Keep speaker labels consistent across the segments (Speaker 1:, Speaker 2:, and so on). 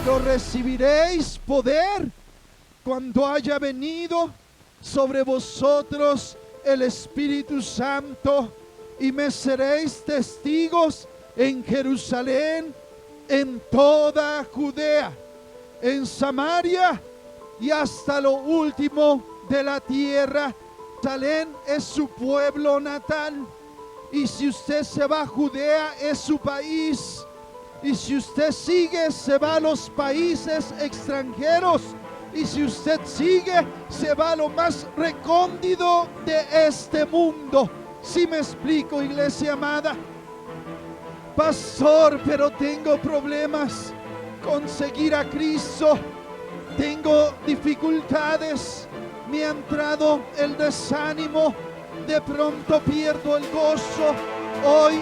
Speaker 1: Lo recibiréis poder cuando haya venido sobre vosotros el Espíritu Santo, y me seréis testigos en Jerusalén, en toda Judea, en Samaria y hasta lo último de la tierra. Jerusalén es su pueblo natal, y si usted se va a Judea es su país, y si usted sigue se va a los países extranjeros, y si usted sigue se va a lo más recóndito de este mundo. ¿Sí me explico, iglesia amada? Pastor, pero tengo problemas con seguir a Cristo, tengo dificultades, me ha entrado el desánimo, de pronto pierdo el gozo. Hoy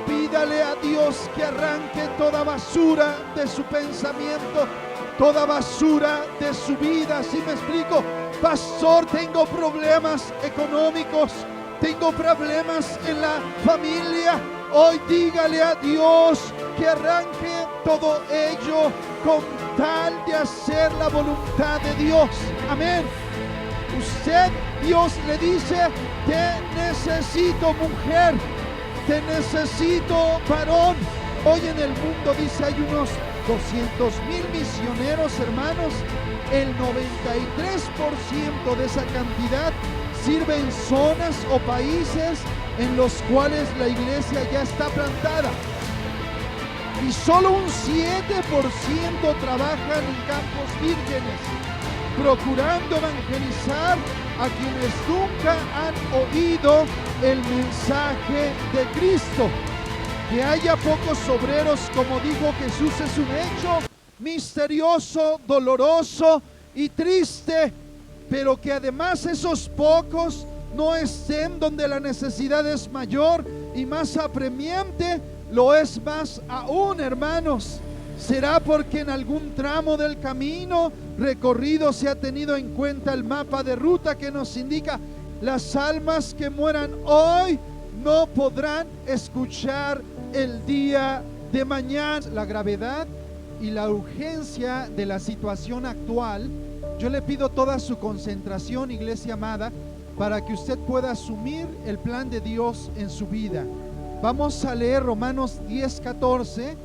Speaker 1: pídale a Dios que arranque toda basura de su pensamiento, toda basura de su vida. ¿Sí me explico? Pastor, tengo problemas económicos, tengo problemas en la familia. Hoy dígale a Dios que arranque todo ello con tal de hacer la voluntad de Dios. Amén. Usted, Dios le dice: te necesito, mujer, te necesito, varón. Hoy en el mundo, dice, hay unos 200,000 misioneros, hermanos. El 93% de esa cantidad sirve en zonas o países en los cuales la iglesia ya está plantada, y solo un 7% trabajan en campos vírgenes, procurando evangelizar a quienes nunca han oído el mensaje de Cristo. Que haya pocos obreros, como dijo Jesús, es un hecho misterioso, doloroso y triste, pero que además esos pocos no estén donde la necesidad es mayor y más apremiante, lo es más aún, hermanos. ¿Será porque en algún tramo del camino recorrido se ha tenido en cuenta el mapa de ruta que nos indica: las almas que mueran hoy no podrán escuchar el día de mañana? La gravedad y la urgencia de la situación actual, yo le pido toda su concentración, iglesia amada, para que usted pueda asumir el plan de Dios en su vida. Vamos a leer Romanos 10:14.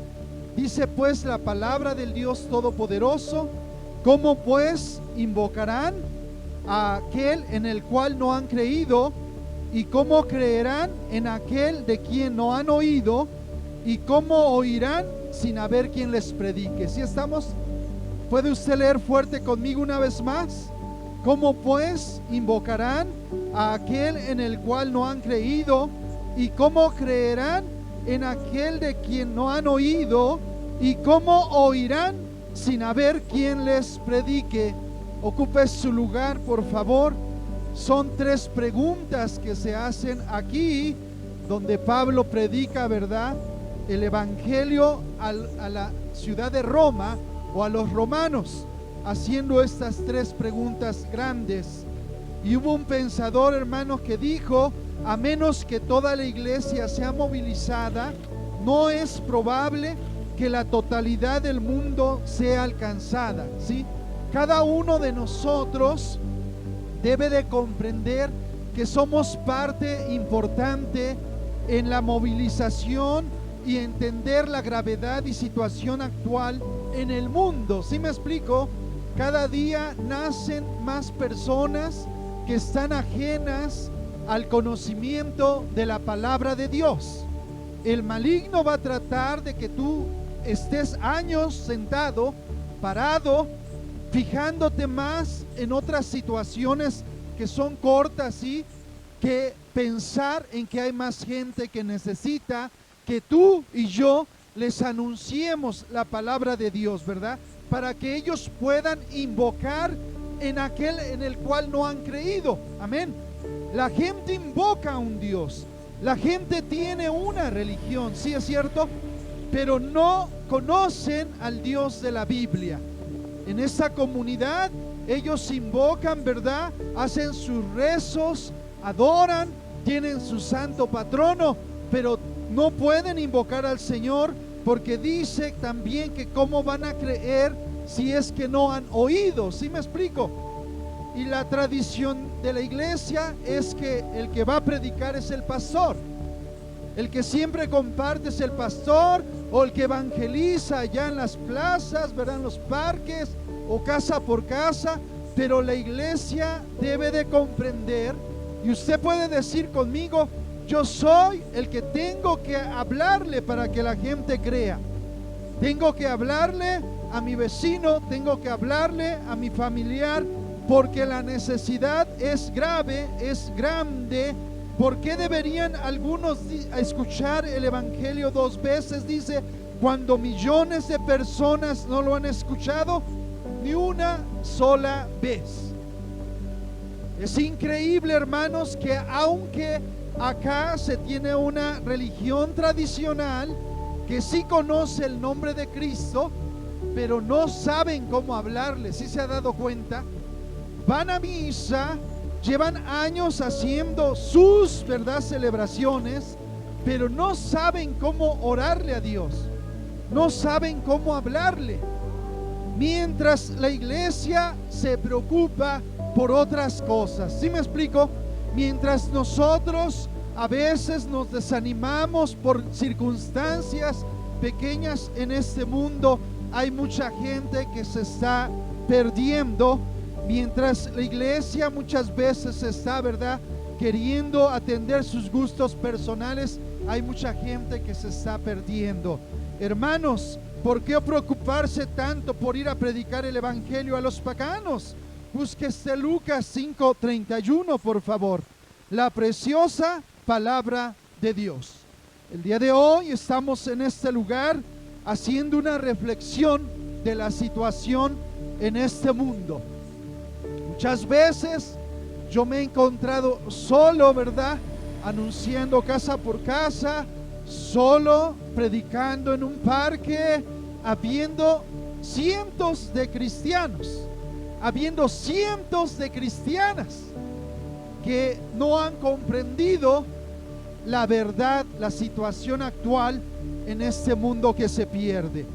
Speaker 1: Dice pues la palabra del Dios Todopoderoso: ¿cómo pues invocarán a aquel en el cual no han creído? ¿Y cómo creerán en aquel de quien no han oído? ¿Y cómo oirán sin haber quien les predique? ¿Sí estamos? ¿Puede usted leer fuerte conmigo una vez más? ¿Cómo pues invocarán a aquel en el cual no han creído? ¿Y cómo creerán en aquel de quien no han oído? ¿Y cómo oirán sin haber quien les predique? Ocupe su lugar, por favor. Son 3 preguntas que se hacen aquí, donde Pablo predica, ¿verdad?, el evangelio a la ciudad de Roma o a los romanos, haciendo estas 3 preguntas grandes. Y hubo un pensador, hermanos, que dijo: a menos que toda la iglesia sea movilizada, no es probable que la totalidad del mundo sea alcanzada, ¿sí? Cada uno de nosotros debe de comprender que somos parte importante en la movilización y entender la gravedad y situación actual en el mundo. ¿Sí me explico? Cada día nacen más personas que están ajenas al conocimiento de la palabra de Dios. El maligno va a tratar de que tú estés años sentado, parado, fijándote más en otras situaciones que son cortas, ¿sí?, que pensar en que hay más gente que necesita que tú y yo les anunciemos la palabra de Dios, ¿verdad?, para que ellos puedan invocar en aquel en el cual no han creído. Amén. La gente invoca a un Dios, la gente tiene una religión, sí es cierto, pero no conocen al Dios de la Biblia. En esa comunidad ellos invocan, ¿verdad?, hacen sus rezos, adoran, tienen su santo patrono, pero no pueden invocar al Señor porque dice también que cómo van a creer si es que no han oído. ¿Sí me explico? Y la tradición de la iglesia es que el que va a predicar es el pastor. El que siempre comparte es el pastor, o el que evangeliza allá en las plazas, ¿verdad? En los parques o casa por casa. Pero la iglesia debe de comprender, y usted puede decir conmigo: yo soy el que tengo que hablarle para que la gente crea. Tengo que hablarle a mi vecino, tengo que hablarle a mi familiar, porque la necesidad es grave, es grande. ¿Por qué deberían algunos escuchar el evangelio 2 veces? Dice, cuando millones de personas no lo han escuchado ni una sola vez. Es increíble, hermanos, que aunque acá se tiene una religión tradicional que sí conoce el nombre de Cristo, pero no saben cómo hablarle. ¿Sí se ha dado cuenta? Van a misa, llevan años haciendo sus, ¿verdad?, celebraciones, pero no saben cómo orarle a Dios, no saben cómo hablarle. Mientras la iglesia se preocupa por otras cosas. ¿Sí me explico? Mientras nosotros a veces nos desanimamos por circunstancias pequeñas en este mundo, hay mucha gente que se está perdiendo. Mientras la iglesia muchas veces está, ¿verdad?, queriendo atender sus gustos personales, hay mucha gente que se está perdiendo. Hermanos, ¿por qué preocuparse tanto por ir a predicar el evangelio a los paganos? Búsquese Lucas 5:31, por favor. La preciosa palabra de Dios. El día de hoy estamos en este lugar haciendo una reflexión de la situación en este mundo. Muchas veces yo me he encontrado solo, ¿verdad?, anunciando casa por casa, solo predicando en un parque, habiendo cientos de cristianos, habiendo cientos de cristianas que no han comprendido la verdad, la situación actual en este mundo que se pierde.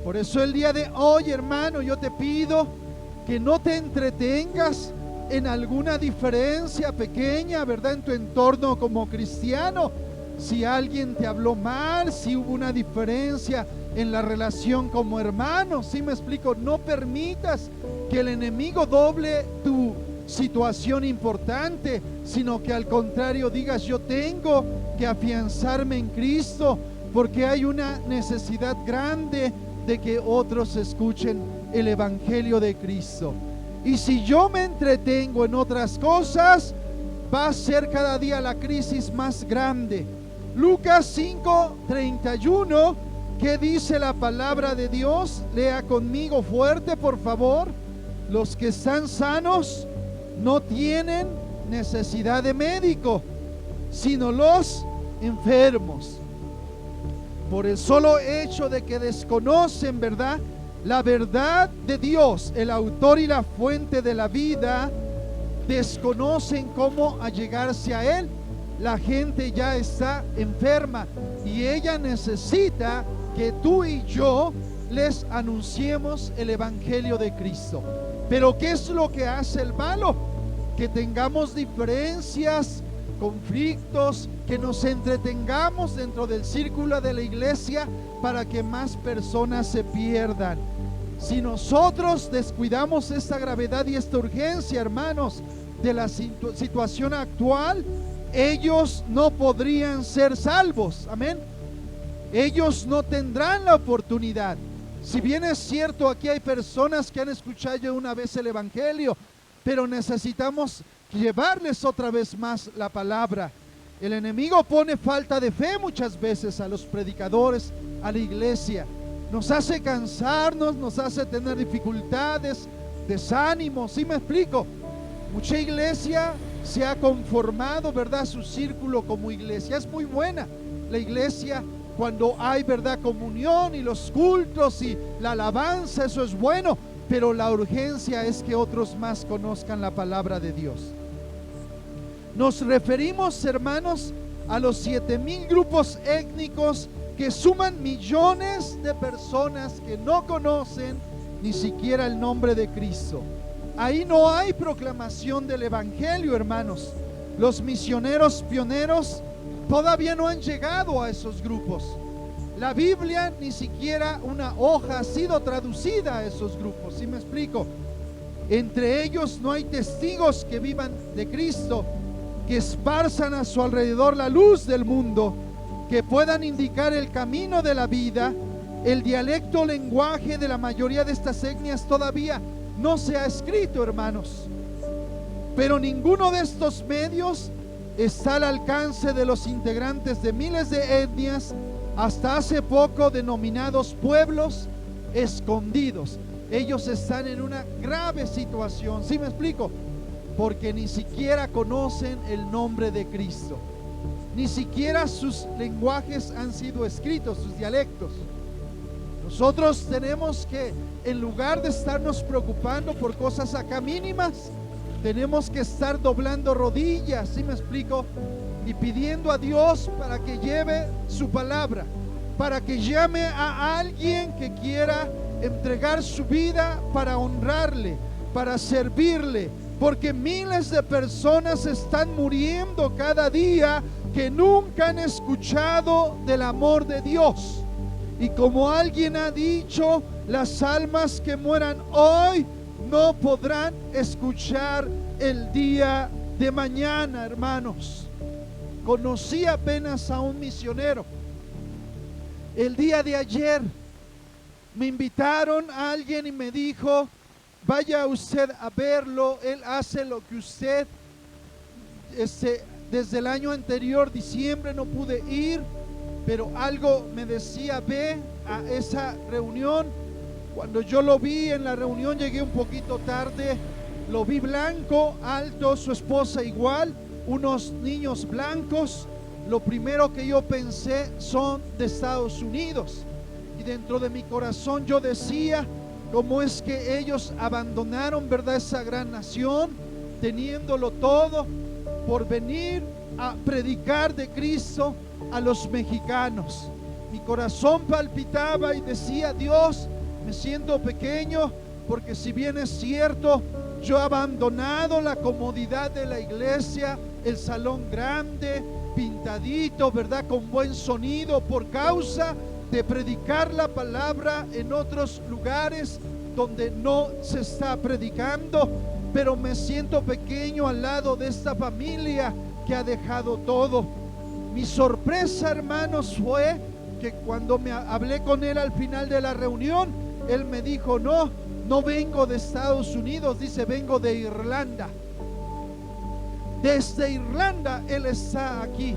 Speaker 1: Por eso el día de hoy, hermano, yo te pido que no te entretengas en alguna diferencia pequeña, ¿verdad?, en tu entorno como cristiano. Si alguien te habló mal, si hubo una diferencia en la relación como hermano, ¿sí me explico? No permitas que el enemigo doble tu situación importante, sino que al contrario digas: yo tengo que afianzarme en Cristo, porque hay una necesidad grande de que otros escuchen el evangelio de Cristo. Y si yo me entretengo en otras cosas, va a ser cada día la crisis más grande. Lucas 5:31, ¿qué dice la palabra de Dios? Lea conmigo fuerte, por favor. Los que están sanos no tienen necesidad de médico, sino los enfermos. Por el solo hecho de que desconocen, ¿verdad?, la verdad de Dios, el autor y la fuente de la vida, desconocen cómo allegarse a Él. La gente ya está enferma y ella necesita que tú y yo les anunciemos el evangelio de Cristo. Pero ¿qué es lo que hace el malo? Que tengamos diferencias, conflictos, que nos entretengamos dentro del círculo de la iglesia para que más personas se pierdan. Si nosotros descuidamos esta gravedad y esta urgencia, hermanos, de la situación actual, ellos no podrían ser salvos. Amén. Ellos no tendrán la oportunidad. Si bien es cierto, aquí hay personas que han escuchado ya una vez el evangelio, pero necesitamos llevarles otra vez más la palabra. El enemigo pone falta de fe muchas veces a los predicadores, a la iglesia. Nos hace cansarnos, nos hace tener dificultades, desánimo. ¿Sí me explico? Mucha iglesia se ha conformado, ¿verdad?, su círculo como iglesia. Es muy buena la iglesia cuando hay, ¿verdad?, comunión y los cultos y la alabanza, eso es bueno. Pero la urgencia es que otros más conozcan la palabra de Dios. Nos referimos, hermanos, a los 7,000 grupos étnicos que suman millones de personas que no conocen ni siquiera el nombre de Cristo. Ahí no hay proclamación del evangelio, hermanos. Los misioneros pioneros todavía no han llegado a esos grupos. La Biblia, ni siquiera una hoja ha sido traducida a esos grupos. ¿Sí me explico? Entre ellos no hay testigos que vivan de Cristo, que esparzan a su alrededor la luz del mundo, que puedan indicar el camino de la vida. El dialecto, lenguaje de la mayoría de estas etnias todavía no se ha escrito, hermanos. Pero ninguno de estos medios está al alcance de los integrantes de miles de etnias, hasta hace poco denominados pueblos escondidos. Ellos están en una grave situación. ¿Sí me explico? Porque ni siquiera conocen el nombre de Cristo. Ni siquiera sus lenguajes han sido escritos, sus dialectos. Nosotros tenemos que, en lugar de estarnos preocupando por cosas acá mínimas, tenemos que estar doblando rodillas, ¿sí me explico? Y pidiendo a Dios para que lleve su palabra, para que llame a alguien que quiera entregar su vida para honrarle, para servirle, porque miles de personas están muriendo cada día que nunca han escuchado del amor de Dios. Y como alguien ha dicho, las almas que mueran hoy no podrán escuchar el día de mañana, hermanos. Conocí apenas a un misionero. El día de ayer me invitaron a alguien y me dijo: vaya usted a verlo, él hace lo que usted, desde el año anterior, diciembre, no pude ir, pero algo me decía, ve a esa reunión. Cuando yo lo vi en la reunión, llegué un poquito tarde, lo vi blanco, alto, su esposa igual, unos niños blancos. Lo primero que yo pensé, son de Estados Unidos, y dentro de mi corazón yo decía: ¿cómo es que ellos abandonaron, verdad, esa gran nación, teniéndolo todo, por venir a predicar de Cristo a los mexicanos? Mi corazón palpitaba y decía: Dios, me siento pequeño, porque si bien es cierto, yo he abandonado la comodidad de la iglesia, el salón grande, pintadito, verdad, con buen sonido, por causa de predicar la palabra en otros lugares donde no se está predicando. Pero me siento pequeño al lado de esta familia que ha dejado todo. Mi sorpresa, hermanos, fue que cuando me hablé con él al final de la reunión, él me dijo: no vengo de Estados Unidos, dice, vengo de Irlanda. Desde Irlanda él está aquí.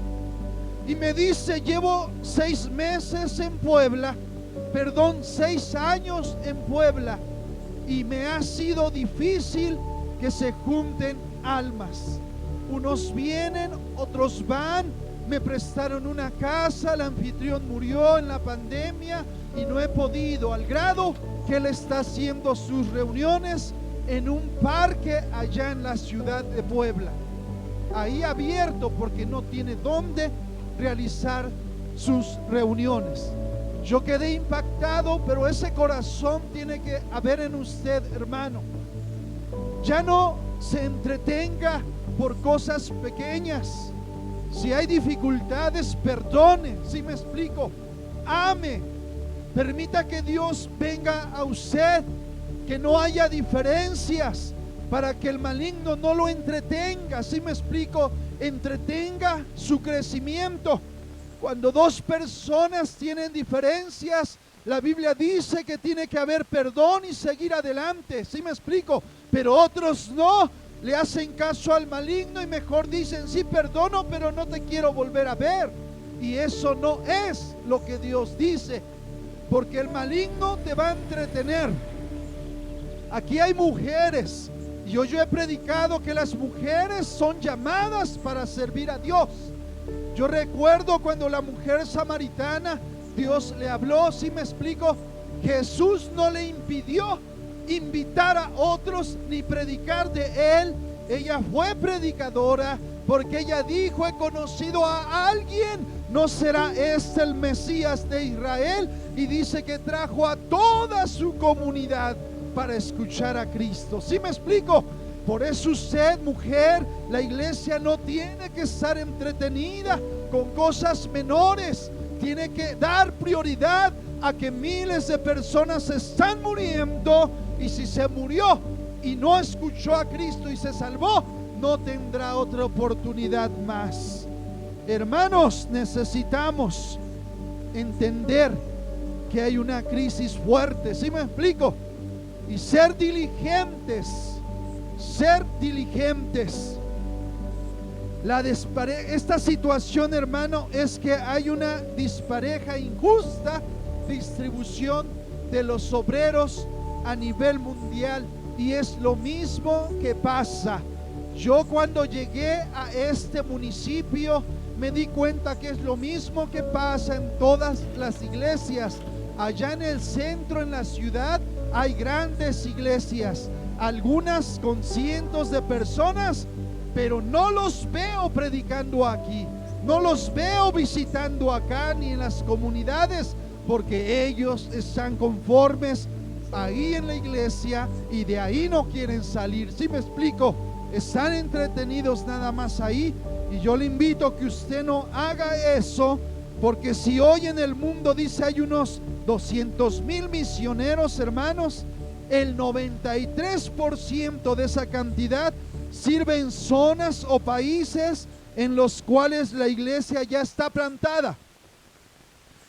Speaker 1: Y me dice: llevo 6 meses en Puebla, 6 años en Puebla, y me ha sido difícil que se junten almas. Unos vienen, otros van. Me prestaron una casa, el anfitrión murió en la pandemia y no he podido, al grado que él está haciendo sus reuniones en un parque allá en la ciudad de Puebla, ahí abierto, porque no tiene dónde realizar sus reuniones. Yo quedé impactado, pero ese corazón tiene que haber en usted, hermano. Ya no se entretenga por cosas pequeñas. Si hay dificultades, perdone. ¿Sí me explico? Ame. Permita que Dios venga a usted, que no haya diferencias, para que el maligno no lo entretenga. ¿Sí me explico? Entretenga su crecimiento. Cuando 2 personas tienen diferencias, la Biblia dice que tiene que haber perdón y seguir adelante. ¿Sí me explico? Pero otros no, le hacen caso al maligno y mejor dicen: sí, perdono, pero no te quiero volver a ver. Y eso no es lo que Dios dice, porque el maligno te va a entretener. Aquí hay mujeres, y yo he predicado que las mujeres son llamadas para servir a Dios. Yo recuerdo cuando la mujer samaritana, Dios le habló, ¿sí me explico? Jesús no le impidió invitar a otros ni predicar de él. Ella fue predicadora, porque ella dijo: he conocido a alguien ¿No será este el Mesías de Israel? Y dice que trajo a toda su comunidad para escuchar a Cristo. ¿Sí me explico? Por eso usted, mujer, la iglesia no tiene que estar entretenida con cosas menores. Tiene que dar prioridad a que miles de personas están muriendo, y si se murió y no escuchó a Cristo y se salvó, no tendrá otra oportunidad más. Hermanos, necesitamos entender que hay una crisis fuerte. ¿Sí me explico? Y ser diligentes. Ser diligentes. Esta situación, hermano, es que hay una dispareja, injusta distribución de los obreros a nivel mundial, y es lo mismo que pasa. Yo cuando llegué a este municipio me di cuenta que es lo mismo que pasa en todas las iglesias. Allá en el centro, en la ciudad, hay grandes iglesias, algunas con cientos de personas, pero no los veo predicando aquí, no los veo visitando acá ni en las comunidades, porque ellos están conformes ahí en la iglesia y de ahí no quieren salir. ¿Sí me explico? Están entretenidos nada más ahí, y yo le invito a que usted no haga eso, porque si hoy en el mundo dice hay unos 200,000 misioneros, hermanos, el 93% de esa cantidad sirve en zonas o países en los cuales la iglesia ya está plantada,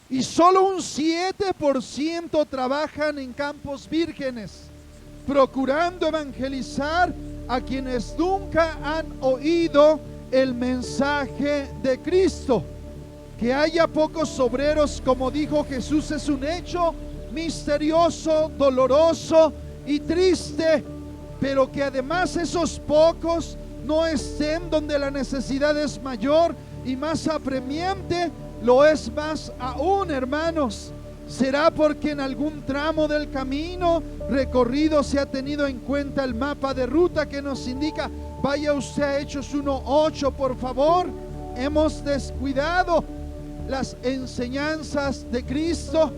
Speaker 1: y solo un 7% trabajan en campos vírgenes, procurando evangelizar a quienes nunca han oído el mensaje de Cristo. Que haya pocos obreros, como dijo Jesús, es un hecho misterioso, doloroso y triste, pero que además esos pocos no estén donde la necesidad es mayor y más apremiante, lo es más aún, hermanos. ¿Será porque en algún tramo del camino recorrido se ha tenido en cuenta el mapa de ruta que nos indica? Vaya usted a Hechos 1:8, por favor. Hemos descuidado las enseñanzas de Cristo,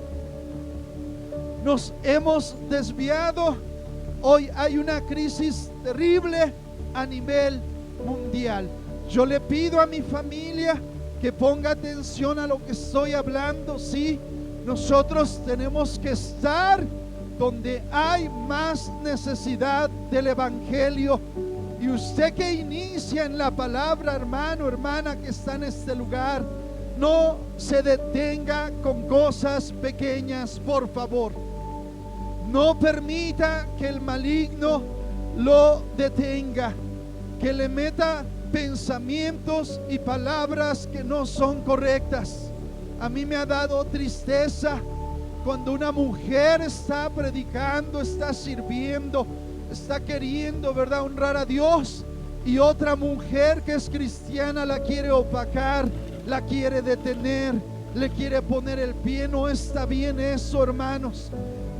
Speaker 1: nos hemos desviado. Hoy hay una crisis terrible a nivel mundial. Yo le pido a mi familia que ponga atención a lo que estoy hablando. Sí, nosotros tenemos que estar donde hay más necesidad del evangelio. Y usted que inicia en la palabra, hermano, hermana, que está en este lugar, no se detenga con cosas pequeñas, por favor. No permita que el maligno lo detenga, que le meta pensamientos y palabras que no son correctas. A mí me ha dado tristeza cuando una mujer está predicando, está sirviendo, está queriendo, ¿verdad?, honrar a Dios, y otra mujer que es cristiana la quiere opacar, la quiere detener, le quiere poner el pie. No está bien eso, hermanos.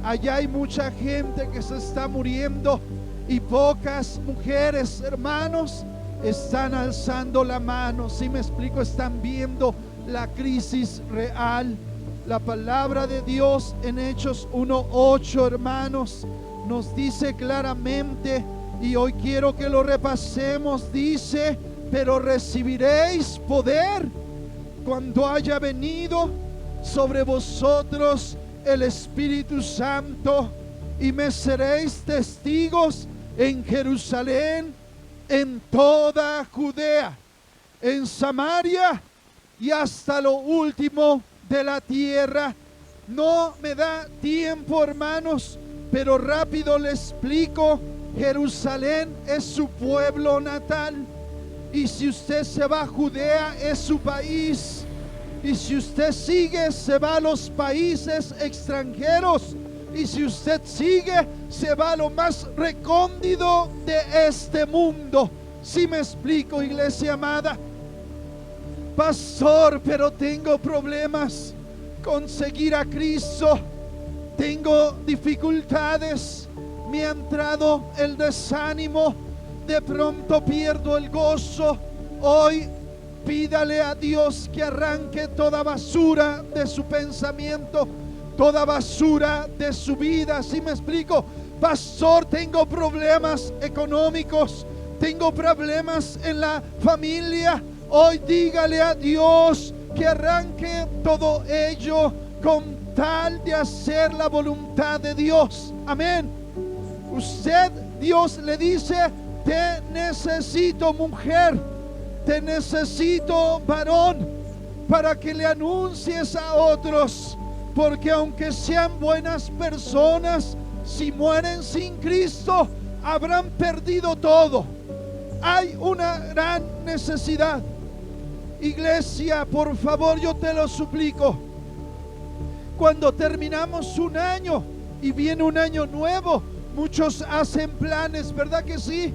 Speaker 1: Allá hay mucha gente que se está muriendo, y pocas mujeres, hermanos, están alzando la mano. Si me explico, están viendo la crisis real. La palabra de Dios en Hechos 1:8, hermanos, nos dice claramente, y hoy quiero que lo repasemos. Dice: pero recibiréis poder cuando haya venido sobre vosotros el Espíritu Santo, y me seréis testigos en Jerusalén, en toda Judea, en Samaria y hasta lo último de la tierra. No me da tiempo, hermanos, pero rápido le explico. Jerusalén es su pueblo natal, y si usted se va a Judea es su país, y si usted sigue se va a los países extranjeros, y si usted sigue se va a lo más recóndito de este mundo. ¿Sí me explico, iglesia amada? Pastor, pero tengo problemas con seguir a Cristo, tengo dificultades, me ha entrado el desánimo, de pronto pierdo el gozo. Hoy Pídale a Dios que arranque toda basura de su pensamiento, toda basura de su vida. ¿Sí me explico? Pastor, tengo problemas económicos, tengo problemas en la familia. Hoy dígale a Dios que arranque todo ello con tal de hacer la voluntad de Dios. Amén. Usted, Dios le dice: te necesito, mujer, te necesito, varón, para que le anuncies a otros, porque aunque sean buenas personas, si mueren sin Cristo, habrán perdido todo. Hay una gran necesidad. Iglesia, por favor, yo te lo suplico. Cuando terminamos un año y viene un año nuevo, muchos hacen planes, ¿verdad que sí?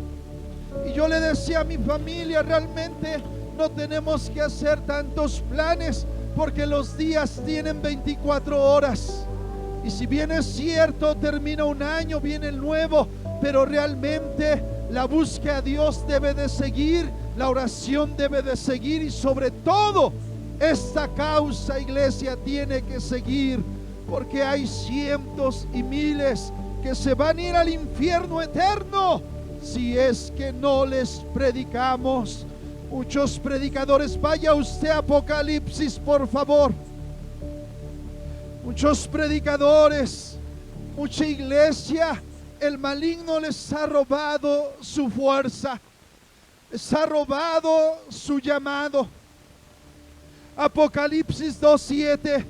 Speaker 1: Y yo le decía a mi familia, realmente no tenemos que hacer tantos planes, porque los días tienen 24 horas. Y si bien es cierto, termina un año, viene el nuevo, pero realmente la búsqueda a Dios debe de seguir, la oración debe de seguir, y sobre todo esta causa, iglesia, tiene que seguir, porque hay cientos y miles que se van a ir al infierno eterno si es que no les predicamos. Muchos predicadores, vaya usted a Apocalipsis, por favor. Muchos predicadores, mucha iglesia, el maligno les ha robado su fuerza, les ha robado su llamado. Apocalipsis 2:7.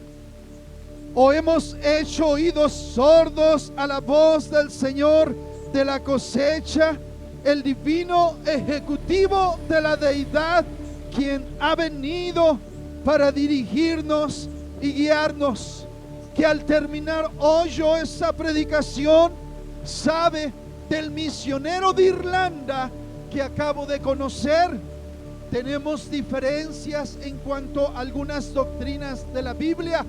Speaker 1: ¿O hemos hecho oídos sordos a la voz del Señor de la cosecha, el divino ejecutivo de la deidad, quien ha venido para dirigirnos y guiarnos? Que al terminar hoy yo esa predicación, sabe del misionero de Irlanda que acabo de conocer. Tenemos diferencias en cuanto a algunas doctrinas de la Biblia,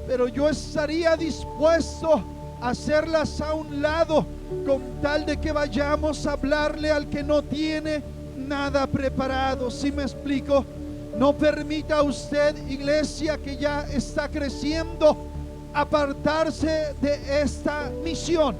Speaker 1: pero yo estaría dispuesto a hacerlas a un lado, con tal de que vayamos a hablarle al que no tiene nada preparado. ¿Sí me explico? No permita usted, iglesia, que ya está creciendo, apartarse de esta misión.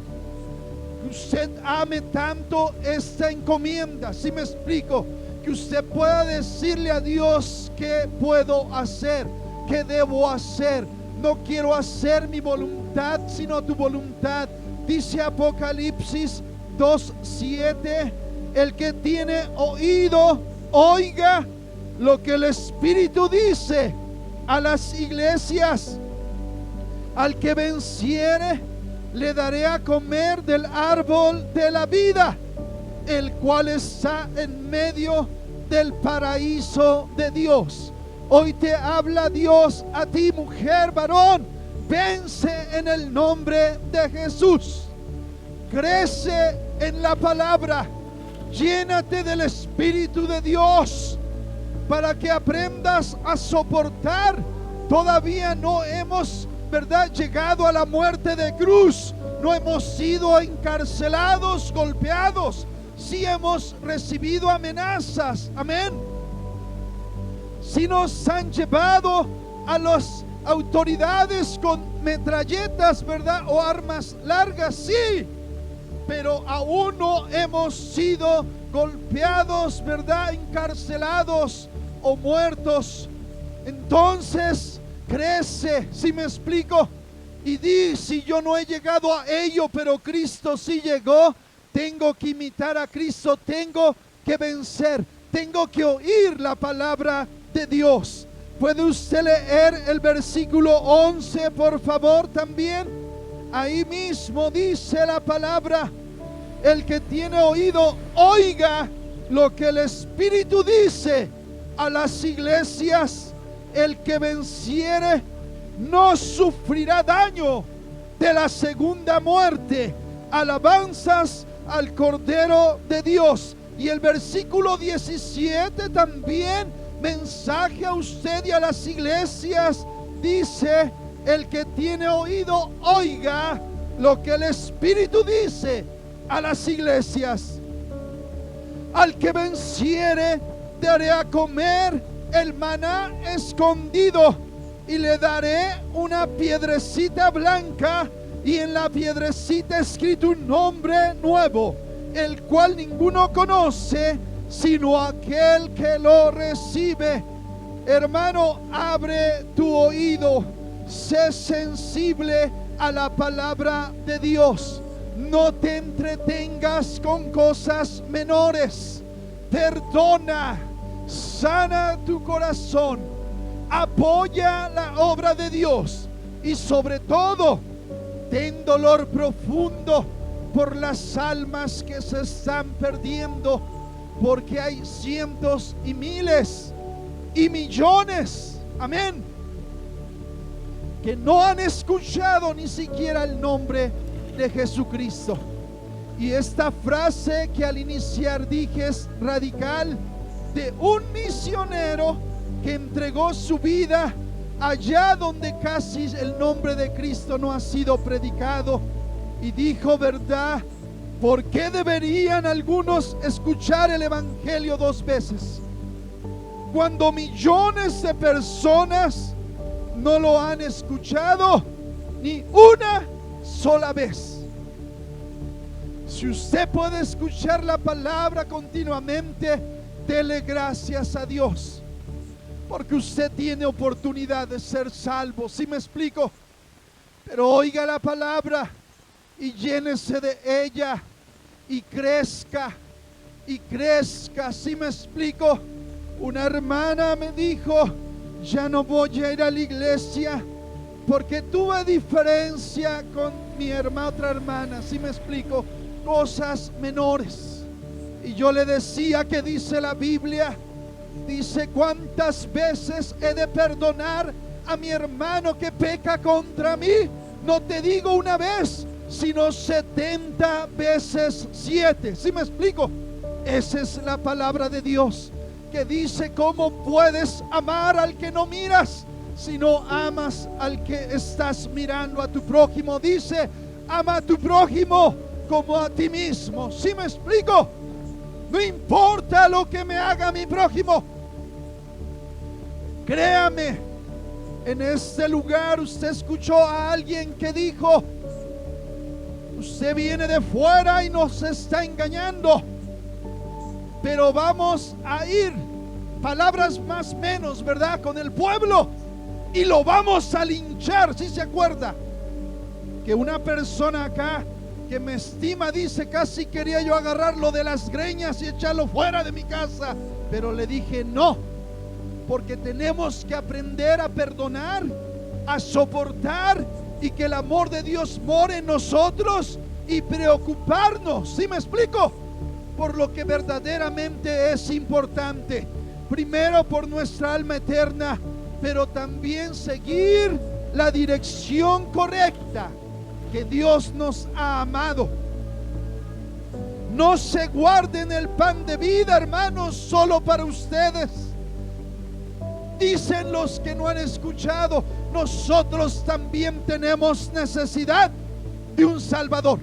Speaker 1: Usted ame tanto esta encomienda. ¿Sí me explico? Que usted pueda decirle a Dios: ¿qué puedo hacer? ¿Qué debo hacer? No quiero hacer mi voluntad, sino tu voluntad. Dice Apocalipsis 2:7: el que tiene oído, oiga lo que el Espíritu dice a las iglesias. Al que venciere, le daré a comer del árbol de la vida, el cual está en medio del paraíso de Dios. Hoy te habla Dios a ti, mujer, varón. Vence en el nombre de Jesús. Crece en la palabra. Llénate del Espíritu de Dios para que aprendas a soportar. Todavía no hemos, ¿verdad?, llegado a la muerte de cruz. No hemos sido encarcelados, golpeados. Sí hemos recibido amenazas. Amén. Si nos han llevado a las autoridades con metralletas, ¿verdad?, o armas largas, sí, pero aún no hemos sido golpeados, ¿verdad?, encarcelados o muertos. Entonces crece, si me explico, y di: si yo no he llegado a ello, pero Cristo sí llegó, tengo que imitar a Cristo, tengo que vencer, tengo que oír la palabra de Dios. ¿Puede usted leer el versículo 11, por favor, también? Ahí mismo dice la palabra: el que tiene oído, oiga lo que el Espíritu dice a las iglesias. El que venciere no sufrirá daño de la segunda muerte. Alabanzas al Cordero de Dios. Y el versículo 17 también, mensaje a usted y a las iglesias, dice: el que tiene oído, oiga lo que el Espíritu dice a las iglesias. Al que venciere, daré a comer el maná escondido, y le daré una piedrecita blanca, y en la piedrecita escrito un nombre nuevo, el cual ninguno conoce sino aquel que lo recibe. Hermano, abre tu oído, sé sensible a la palabra de Dios. No te entretengas con cosas menores. Perdona, sana tu corazón, apoya la obra de Dios, y sobre todo ten dolor profundo por las almas que se están perdiendo, porque hay cientos y miles y millones, amén, que no han escuchado ni siquiera el nombre de Jesucristo. Y esta frase que al iniciar dije es radical, de un misionero que entregó su vida allá donde casi el nombre de Cristo no ha sido predicado, y dijo verdad. ¿Por qué deberían algunos escuchar el evangelio 2 veces cuando millones de personas no lo han escuchado ni una sola vez? Si usted puede escuchar la palabra continuamente, dele gracias a Dios, porque usted tiene oportunidad de ser salvo. ¿Sí me explico? Pero oiga la palabra y llénese de ella, y crezca, y crezca. ¿Sí me explico? Una hermana me dijo: ya no voy a ir a la iglesia porque tuve diferencia con mi hermana, otra hermana. ¿Sí me explico? Cosas menores. Y yo le decía que dice la Biblia, dice: ¿cuántas veces he de perdonar a mi hermano que peca contra mí? No te digo una vez, sino 70 veces 7. ¿Sí me explico? Esa es la palabra de Dios, que dice: ¿cómo puedes amar al que no miras si no amas al que estás mirando a tu prójimo? Dice: ama a tu prójimo como a ti mismo. ¿Sí me explico? No importa lo que me haga mi prójimo. Créame, en este lugar usted escuchó a alguien que dijo: usted viene de fuera y nos está engañando, pero vamos a ir, palabras más menos, ¿verdad?, con el pueblo, y lo vamos a linchar. ¿Sí se acuerda? Que una persona acá que me estima dice: casi quería yo agarrarlo de las greñas y echarlo fuera de mi casa, pero le dije no, porque tenemos que aprender a perdonar, a soportar, y que el amor de Dios more en nosotros, y preocuparnos, ¿sí me explico?, por lo que verdaderamente es importante. Primero por nuestra alma eterna, pero también seguir la dirección correcta que Dios nos ha amado. No se guarden el pan de vida, hermanos, solo para ustedes. Dicen los que no han escuchado: nosotros también tenemos necesidad de un Salvador.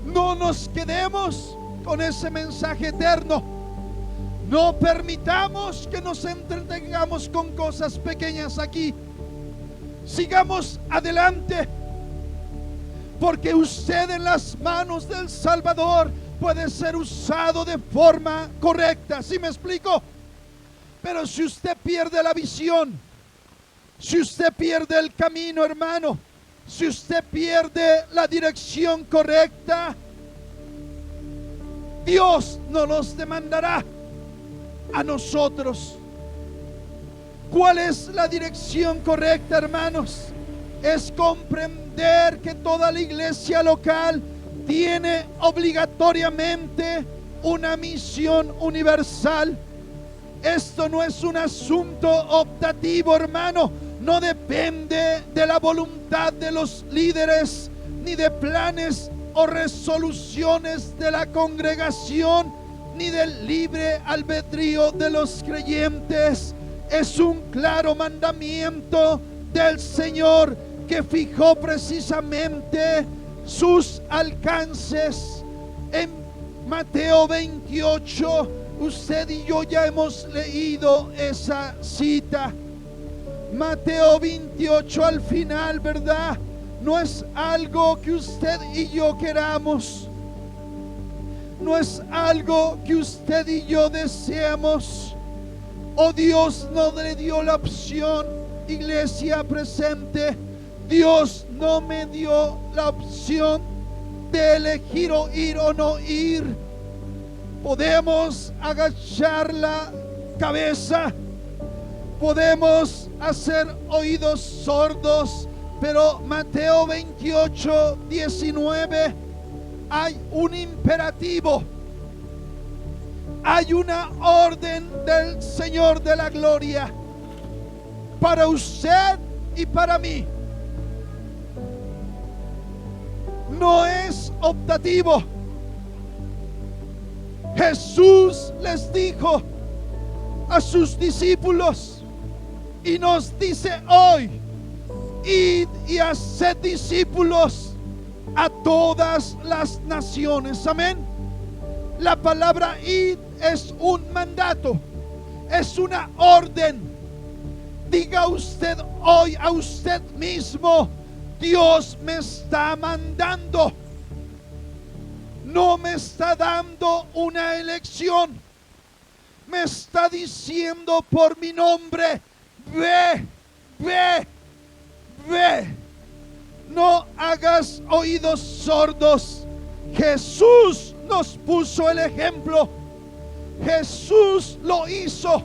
Speaker 1: No nos quedemos con ese mensaje eterno. No permitamos que nos entretengamos con cosas pequeñas aquí. Sigamos adelante, porque usted en las manos del Salvador puede ser usado de forma correcta. ¿Sí me explico? Pero si usted pierde la visión, si usted pierde el camino, hermano, si usted pierde la dirección correcta, Dios no nos demandará a nosotros. ¿Cuál es la dirección correcta, hermanos? Es comprender que toda la iglesia local tiene obligatoriamente una misión universal. Esto no es un asunto optativo, hermano. No depende de la voluntad de los líderes, ni de planes o resoluciones de la congregación, ni del libre albedrío de los creyentes. Es un claro mandamiento del Señor, que fijó precisamente sus alcances. En Mateo 28, Usted y yo ya hemos leído esa cita. Mateo 28 al final, ¿verdad? No es algo que usted y yo queramos. No es algo que usted y yo deseamos. Oh, Dios no le dio la opción, iglesia presente. Dios no me dio la opción de elegir o ir o no ir. Podemos agachar la cabeza, podemos hacer oídos sordos, pero Mateo 28, 19, hay un imperativo, hay una orden del Señor de la gloria para usted y para mí. No es optativo. Jesús les dijo a sus discípulos y nos dice hoy: id y haced discípulos a todas las naciones. Amén. La palabra id es un mandato, es una orden. Diga usted hoy a usted mismo: Dios me está mandando. No me está dando una elección. Me está diciendo por mi nombre: ve, ve, ve. No hagas oídos sordos. Jesús nos puso el ejemplo. Jesús lo hizo.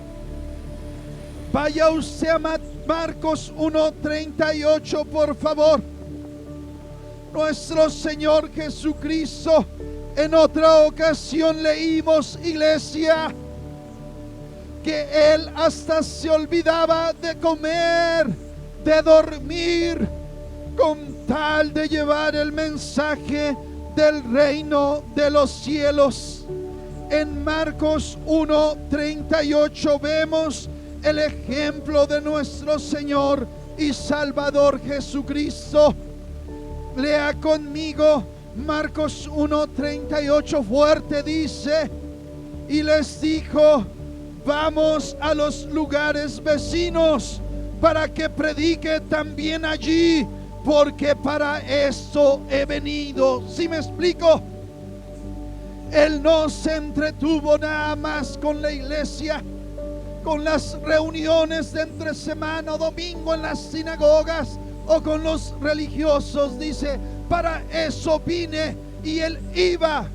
Speaker 1: Vaya usted a Marcos 1:38, por favor. Nuestro Señor Jesucristo, en otra ocasión leímos, iglesia, que Él hasta se olvidaba de comer, de dormir, con tal de llevar el mensaje del reino de los cielos. En Marcos 1:38 vemos el ejemplo de nuestro Señor y Salvador Jesucristo. Lea conmigo Marcos 1:38 fuerte. Dice: y les dijo: vamos a los lugares vecinos para que predique también allí, porque para esto he venido. ¿Sí me explico? Él no se entretuvo nada más con la iglesia, con las reuniones de entre semana o domingo en las sinagogas o con los religiosos. Dice: para eso vine. Y él iba,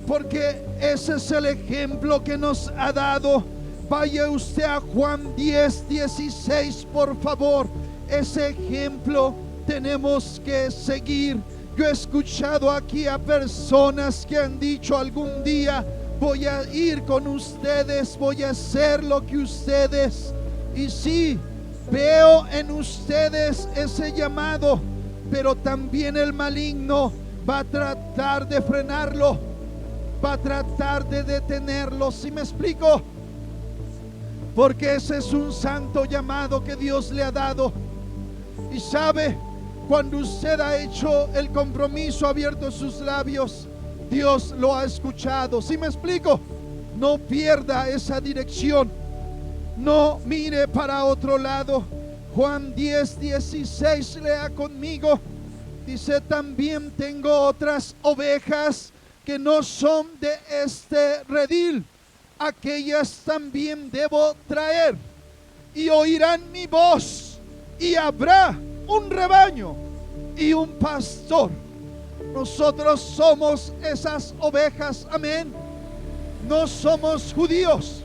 Speaker 1: porque ese es el ejemplo que nos ha dado. Vaya usted a Juan 10:16, por favor. Ese ejemplo tenemos que seguir. Yo he escuchado aquí a personas que han dicho algún día: voy a ir con ustedes, voy a hacer lo que ustedes. Y sí, veo en ustedes ese llamado, pero también el maligno va a tratar de frenarlo, va a tratar de detenerlo. ¿Sí me explico? Porque ese es un santo llamado que Dios le ha dado. Y sabe, cuando usted ha hecho el compromiso, ha abierto sus labios, Dios lo ha escuchado. ¿Sí me explico? No pierda esa dirección. No mire para otro lado. Juan 10:16, lea conmigo. Dice: también tengo otras ovejas que no son de este redil. Aquellas también debo traer, y oirán mi voz, y habrá un rebaño y un pastor. Nosotros somos esas ovejas. Amén. No somos judíos,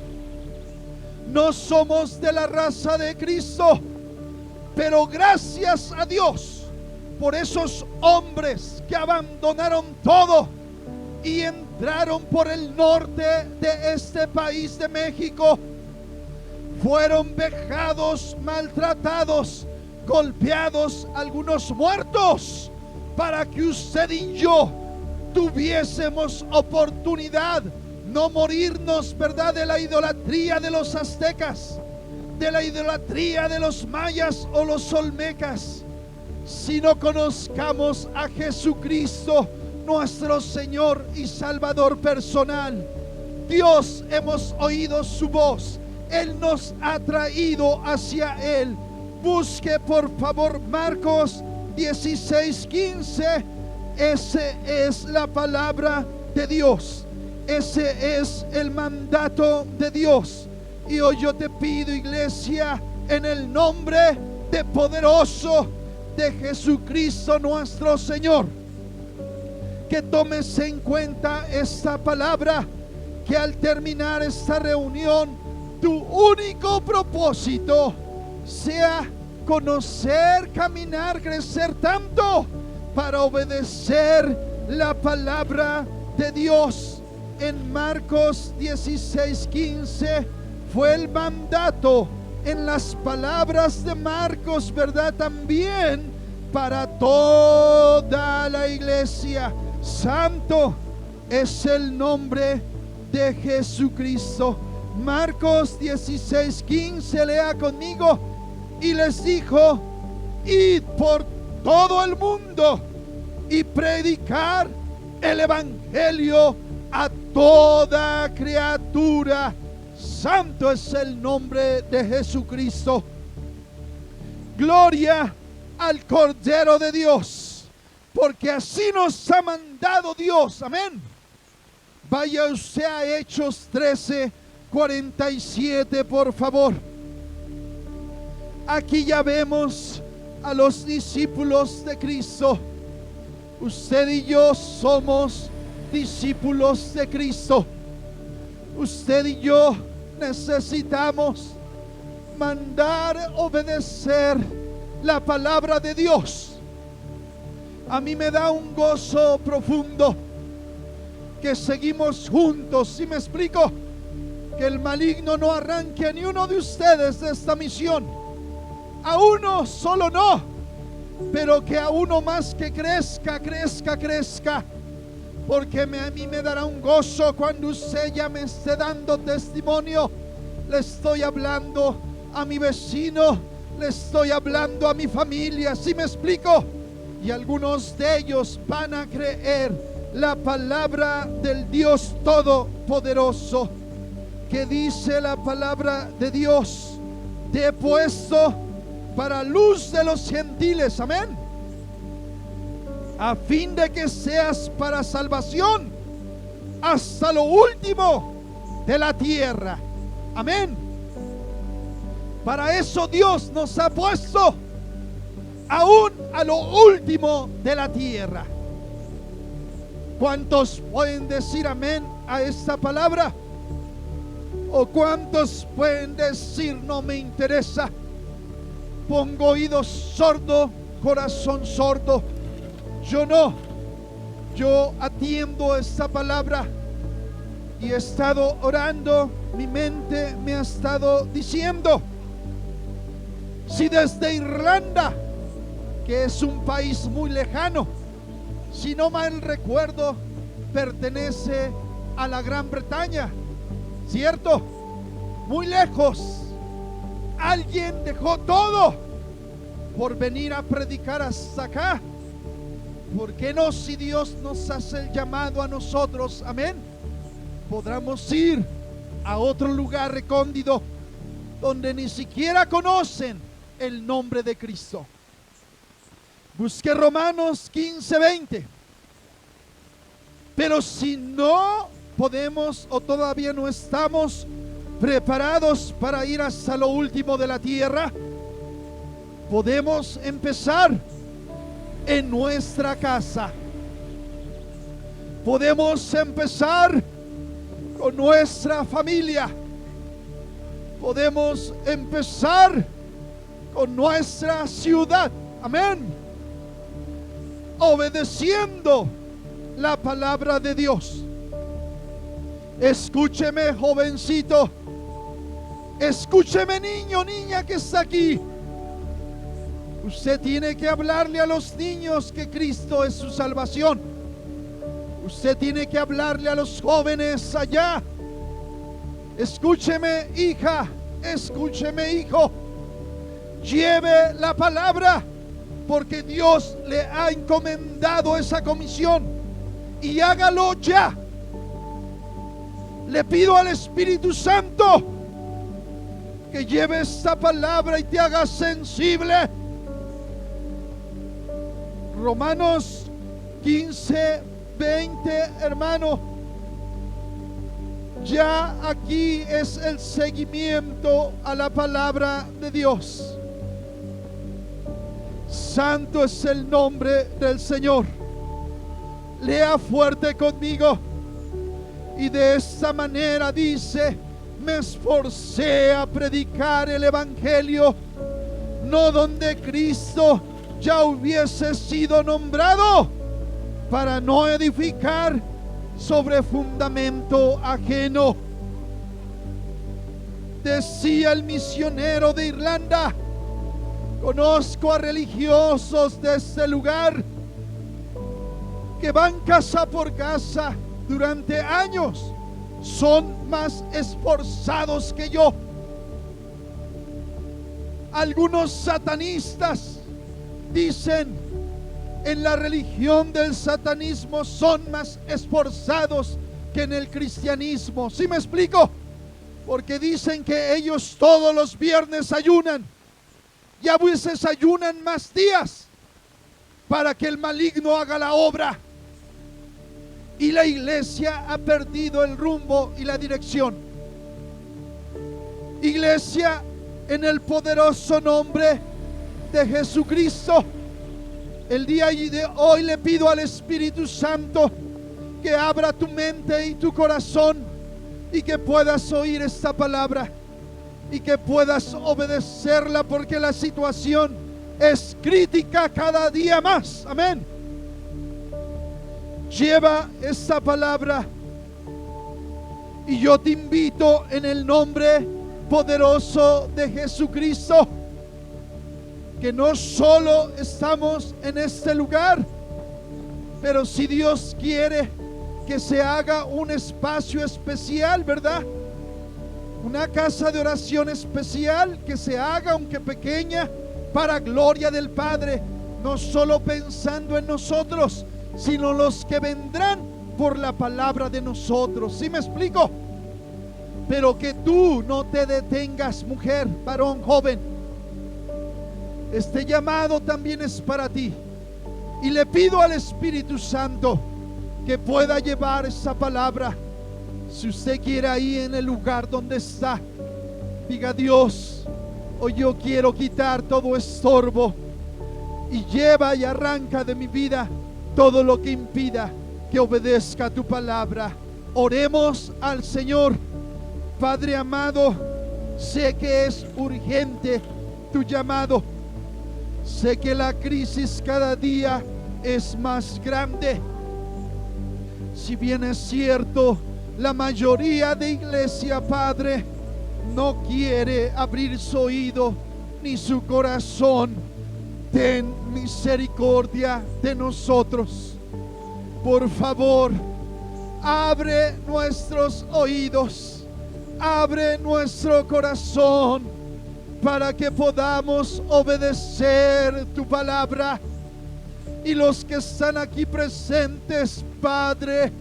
Speaker 1: no somos de la raza de Cristo, pero gracias a Dios por esos hombres que abandonaron todo y entraron por el norte de este país de México. Fueron vejados, maltratados, golpeados, algunos muertos, para que usted y yo tuviésemos oportunidad, no morirnos, ¿verdad?, de la idolatría de los aztecas, de la idolatría de los mayas o los olmecas, sino conozcamos a Jesucristo, nuestro Señor y Salvador personal. Dios hemos oído su voz. Él nos ha traído hacia Él. Busque por favor Marcos 16:15. Ese es la palabra de Dios. Ese es el mandato de Dios. Y hoy yo te pido, iglesia, en el nombre de poderoso de Jesucristo nuestro Señor, que tomes en cuenta esta palabra, que al terminar esta reunión tu único propósito sea conocer, caminar, crecer tanto para obedecer la palabra de Dios. En Marcos 16:15 fue el mandato, en las palabras de Marcos, ¿verdad? También para toda la iglesia. Santo es el nombre de Jesucristo. Marcos 16:15, lea conmigo. Y les dijo: id por todo el mundo y predicar el evangelio a toda criatura. Santo es el nombre de Jesucristo. Gloria al Cordero de Dios, porque así nos ha mandado Dios. Amén. Vaya usted a Hechos 13:47, por favor. Aquí ya vemos a los discípulos de Cristo. Usted y yo somos discípulos de Cristo. Usted y yo necesitamos mandar, obedecer la palabra de Dios. A mí me da un gozo profundo que seguimos juntos. ¿Sí me explico? Que el maligno no arranque a ni uno de ustedes de esta misión. A uno solo no, pero que a uno más que crezca, porque a mí me dará un gozo cuando usted ya me esté dando testimonio. Le estoy hablando a mi vecino, le estoy hablando a mi familia. ¿Sí me explico? Y algunos de ellos van a creer la palabra del Dios Todopoderoso, que dice la palabra de Dios: te he puesto para luz de los gentiles, amén, a fin de que seas para salvación hasta lo último de la tierra, amén. Para eso Dios nos ha puesto aún a lo último de la tierra. ¿Cuántos pueden decir amén a esta palabra? ¿O cuántos pueden decir no me interesa? Pongo oído sordo, corazón sordo. Yo no. Yo atiendo esta palabra y he estado orando. Mi mente me ha estado diciendo: si desde Irlanda, que es un país muy lejano, si no mal recuerdo, pertenece a la Gran Bretaña, ¿cierto? Muy lejos. Alguien dejó todo por venir a predicar hasta acá. ¿Por qué no, si Dios nos hace el llamado a nosotros, amén, podremos ir a otro lugar recóndito donde ni siquiera conocen el nombre de Cristo? Busque Romanos 15:20. Pero si no podemos o todavía no estamos preparados para ir hasta lo último de la tierra, podemos empezar en nuestra casa. Podemos empezar con nuestra familia. Podemos empezar con nuestra ciudad, amén, obedeciendo la palabra de Dios. Escúcheme, jovencito. Escúcheme, niño, niña que está aquí. Usted tiene que hablarle a los niños que Cristo es su salvación. Usted tiene que hablarle a los jóvenes allá. Escúcheme, hija. Escúcheme, hijo. Lleve la palabra, porque Dios le ha encomendado esa comisión, y hágalo ya. Le pido al Espíritu Santo que lleve esta palabra y te haga sensible. Romanos 15, 20, hermano. Ya aquí es el seguimiento a la palabra de Dios. Santo es el nombre del Señor. Lea fuerte conmigo. Y de esta manera dice: me esforcé a predicar el evangelio, no donde Cristo ya hubiese sido nombrado, para no edificar sobre fundamento ajeno. Decía el misionero de Irlanda: conozco a religiosos de este lugar que van casa por casa durante años, son más esforzados que yo. Algunos satanistas dicen: en la religión del satanismo son más esforzados que en el cristianismo. ¿Sí me explico? Porque dicen que ellos todos los viernes ayunan, y a veces ayunan más días para que el maligno haga la obra. Y la iglesia ha perdido el rumbo y la dirección. Iglesia, en el poderoso nombre de Jesucristo, el día de hoy le pido al Espíritu Santo que abra tu mente y tu corazón, y que puedas oír esta palabra y que puedas obedecerla, porque la situación es crítica cada día más. Amén. Lleva esta palabra, y yo te invito en el nombre poderoso de Jesucristo, que no solo estamos en este lugar, pero si Dios quiere que se haga un espacio especial, ¿verdad? Una casa de oración especial que se haga, aunque pequeña, para gloria del Padre, no solo pensando en nosotros, sino los que vendrán por la palabra de nosotros. ¿Sí me explico? Pero que tú no te detengas, mujer, varón, joven. Este llamado también es para ti, y le pido al Espíritu Santo que pueda llevar esa palabra. Si usted quiere, ahí en el lugar donde está, diga: Dios, hoy yo quiero quitar todo estorbo, y lleva y arranca de mi vida todo lo que impida que obedezca tu palabra. Oremos al Señor. Padre amado, sé que es urgente tu llamado. Sé que la crisis cada día es más grande. Si bien es cierto, la mayoría de iglesia, Padre, no quiere abrir su oído ni su corazón. Ten misericordia de nosotros. Por favor, abre nuestros oídos, abre nuestro corazón, para que podamos obedecer tu palabra. Y los que están aquí presentes, Padre,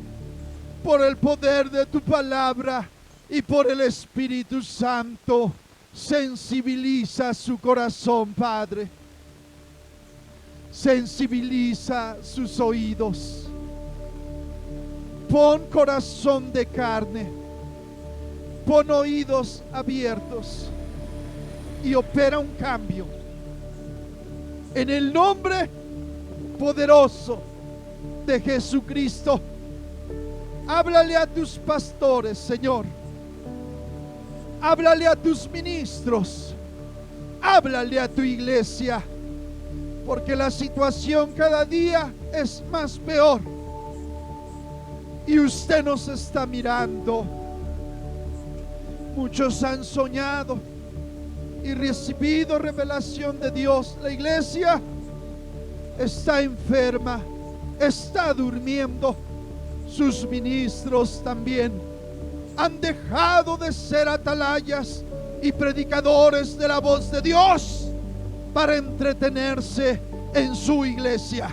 Speaker 1: por el poder de tu palabra y por el Espíritu Santo, sensibiliza su corazón, Padre. Sensibiliza sus oídos. Pon corazón de carne, pon oídos abiertos, y opera un cambio en el nombre poderoso de Jesucristo. Háblale a tus pastores, Señor. Háblale a tus ministros. Háblale a tu iglesia, porque la situación cada día es más peor, y usted nos está mirando. Muchos han soñado y recibido revelación de Dios. La iglesia está enferma, está durmiendo. Sus ministros también han dejado de ser atalayas y predicadores de la voz de Dios para entretenerse en su iglesia.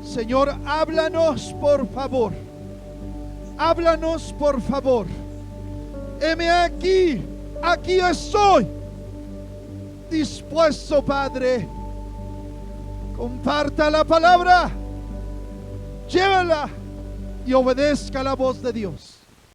Speaker 1: Señor, háblanos, por favor. Háblanos, por favor. Heme aquí, aquí estoy, dispuesto, Padre. Comparta la palabra, llévala y obedezca la voz de Dios.